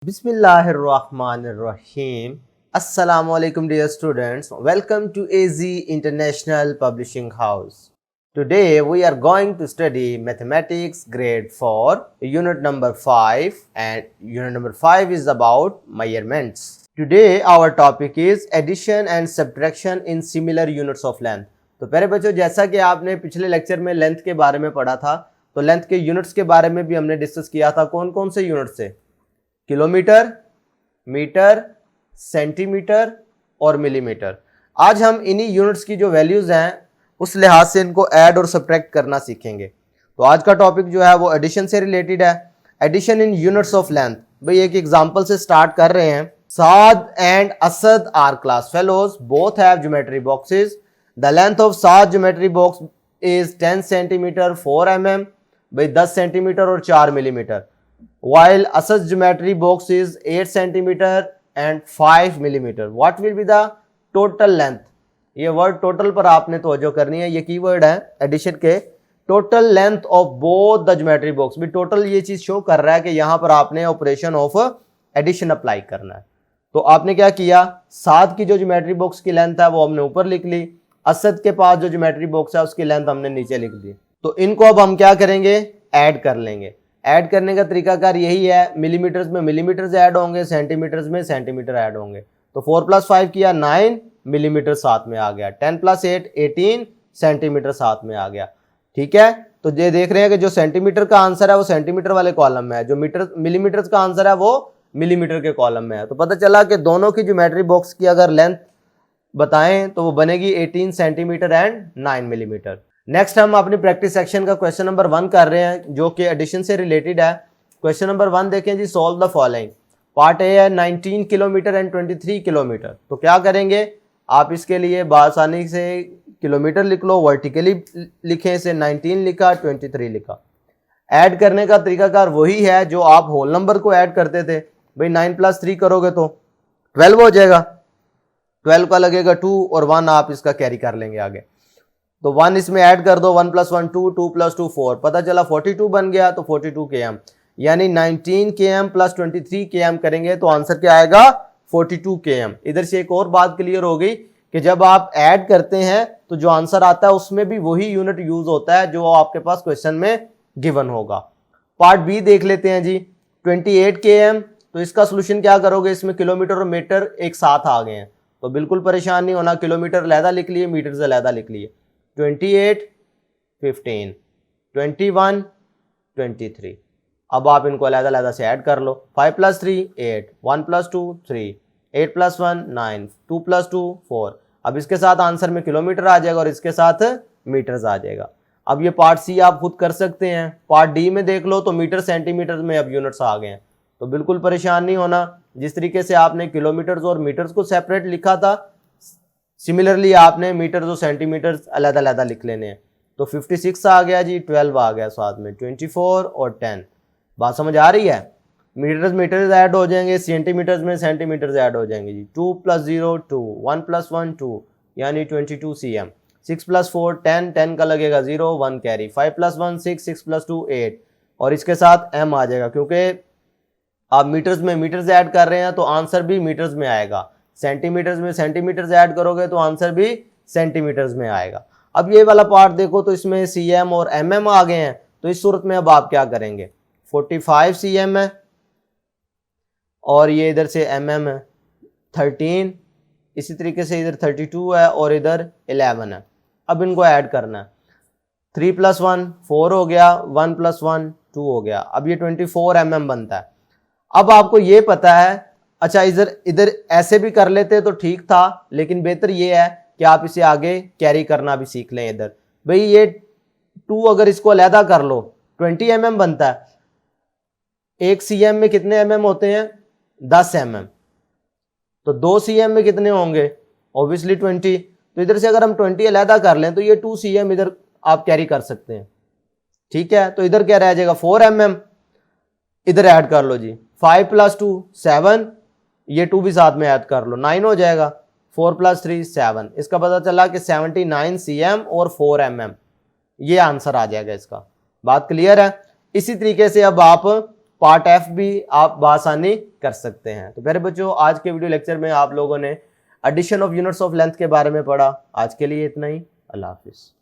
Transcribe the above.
Bismillahirrahmanirrahim. Assalamualaikum dear students. Welcome to AZ International Publishing House. Today we are going to study Mathematics grade 4 unit number 5 and unit number 5 is about measurements. Today our topic is addition and subtraction in similar units of length. तो प्यारे बच्चों, जैसा कि आपने पिछले lecture में length के बारे में पढ़ा था, तो लेंथ के यूनिट्स के बारे में भी हमने डिस्कस किया था। कौन कौन से यूनिट से? किलोमीटर, मीटर, सेंटीमीटर और मिलीमीटर। आज हम इन्हीं यूनिट्स की जो वैल्यूज हैं उस लिहाज से इनको ऐड और सब्ट्रैक्ट करना सीखेंगे। तो आज का टॉपिक जो है वो एडिशन से रिलेटेड है। Addition in units of length. भाई एक एग्जांपल से स्टार्ट कर रहे हैं। Saad and Asad are class fellows, both have geometry boxes. The length of Saad geometry box is 10 centimetre 4 mm, भाई 10 सेंटीमीटर और 4 millimetre. While Asad's geometry box is 8 centimeter and 5 millimeter. What will be the total length? ये word total पर आपने तवज्जो करनी है। ये keyword है एडिशन के। Total length of both the geometry box. भी टोटल ये चीज शो कर रहा है कि यहाँ पर आपने ऑपरेशन ऑफ एडिशन अप्लाई करना है। तो आपने क्या किया, सात की जो ज्योमेट्री बॉक्स की लेंथ है वो हमने ऊपर लिख ली, असद के पास जो ज्योमेट्री बॉक्स है उसकी लेंथ हमने नीचे लिख दी। तो इनको अब हम क्या करेंगे, ऐड कर लेंगे। ऐड करने का तरीकाकार यही है, मिलीमीटर्स में मिलीमीटर्स ऐड होंगे, सेंटीमीटर्स में सेंटीमीटर ऐड होंगे। तो 4 + 5 किया 9 मिलीमीटर साथ में आ गया। 10 + 8 18 सेंटीमीटर साथ में आ गया। ठीक है, तो ये देख रहे हैं कि जो सेंटीमीटर का आंसर है वो सेंटीमीटर वाले कॉलम में है, जो मिलीमीटर का आंसर है वो मिलीमीटर के कॉलम में है। तो पता चला कि दोनों की ज्योमेट्री बॉक्स की अगर लेंथ बताएं तो वो बनेगी 18 सेंटीमीटर एंड 9 मिलीमीटर। नेक्स्ट हम अपनी प्रैक्टिस सेक्शन का क्वेश्चन नंबर 1 कर रहे हैं जो कि एडिशन से रिलेटेड है। क्वेश्चन नंबर 1 देखें जी। Solve the following. Part A है 19 किलोमीटर एंड 23 किलोमीटर। तो क्या करेंगे, आप इसके लिए आसानी से किलोमीटर लिख लो, वर्टिकली लिखें, इसे 19 लिखा 23 लिखा। ऐड करने का तरीकाकार वही है जो आप होल नंबर को ऐड करते थे। भाई 9 + 3 करोगे तो 12 हो जाएगा। 12 का लगेगा 2 और 1 आप इसका कैरी कर लेंगे आगे। तो 1 इसमें ऐड कर दो, 1 + 1 2, 2 + 2 4, पता चला 42 बन गया। तो 42 km यानी 19 km + 23 km करेंगे तो आंसर क्या आएगा, 42 km। इधर से एक और बात क्लियर हो गई कि जब आप ऐड करते हैं तो जो आंसर आता है उसमें भी वही यूनिट यूज होता है जो आपके पास क्वेश्चन में गिवन होगा। पार्ट बी देख लेते हैं जी। 28 km, तो इसका सोल्यूशन क्या करोगे, इसमें किलोमीटर और मीटर एक साथ आ गए हैं तो बिल्कुल परेशान नहीं होना। किलोमीटर अलहदा लिख लिए, मीटर से अलहदा लिख लिए। 28 15 21 23। अब आप इनको अलग-अलग से ऐड कर लो। 5 + 3 8, 1 + 2 3, 8 + 1 9, 2 + 2 4। अब इसके साथ आंसर में किलोमीटर आ जाएगा और इसके साथ मीटर्स आ जाएगा। अब ये पार्ट सी आप खुद कर सकते हैं। पार्ट डी में देख लो तो मीटर सेंटीमीटर में अब यूनिट्स आ गए हैं तो बिल्कुल परेशान नहीं होना। जिस तरीके से आपने किलोमीटर्स और मीटर्स को सेपरेट लिखा था, सिमिलरली आपने मीटर्स और सेंटीमीटर्स अलग-अलग लिख लेने हैं। तो 56 आ गया जी, 12 आ गया साथ में, 24 और 10। बात समझ आ रही है? मीटर्स ऐड हो जाएंगे, सेंटीमीटर्स में सेंटीमीटर्स ऐड हो जाएंगे जी। 2 + 0 2, 1 + 1 2 यानी 22 cm। 6 + 4 10, 10 का लगेगा 0 1 कैरी। 5 + 1 6, 6 + 2 8 और इसके साथ m आ जाएगा क्योंकि आप मीटर्स में मीटर्स ऐड कर रहे हैं तो आंसर भी मीटर्स में आएगा। सेंटीमीटर्स में सेंटीमीटर्स ऐड करोगे तो आंसर भी सेंटीमीटर्स में आएगा। अब ये वाला पार्ट देखो तो इसमें cm और mm आ गए हैं। तो इस सूरत में अब आप क्या करेंगे, 45 cm है और ये इधर से mm है 13, इसी तरीके से इधर 32 है और इधर 11 है। अब इनको ऐड करना है। 3 + 1 4 हो गया, 1 + 1 2 हो गया। अब ये 24 mm बनता है। अब आपको ये पता है, अच्छा इधर ऐसे भी कर लेते तो ठीक था, लेकिन बेहतर ये है कि आप इसे आगे कैरी करना भी सीख लें। इधर भाई ये 2 अगर इसको अलहदा कर लो 20 mm बनता है। 1 cm में कितने mm होते हैं, 10 mm। तो 2 cm में कितने होंगे, ऑब्वियसली 20। तो इधर से अगर हम 20 अलहदा कर लें तो ये 2 cm इधर आप कैरी कर सकते हैं। ठीक है, तो इधर क्या रह जाएगा 4 mm, इधर ऐड कर लो जी। 5 + 2 7, ये 2 भी साथ में ऐड कर लो, 9 हो जाएगा। 4 + 3 7, इसका पता चला कि 79 cm और 4 mm, ये आंसर आ जाएगा इसका। बात क्लियर है? इसी तरीके से अब आप पार्ट एफ भी आप बआसानी कर सकते हैं। तो प्यारे बच्चों, आज के वीडियो लेक्चर में आप लोगों ने addition of units of length के बारे में पढ़ा। आज के लिए इतना ही। अल्लाह हाफिज़।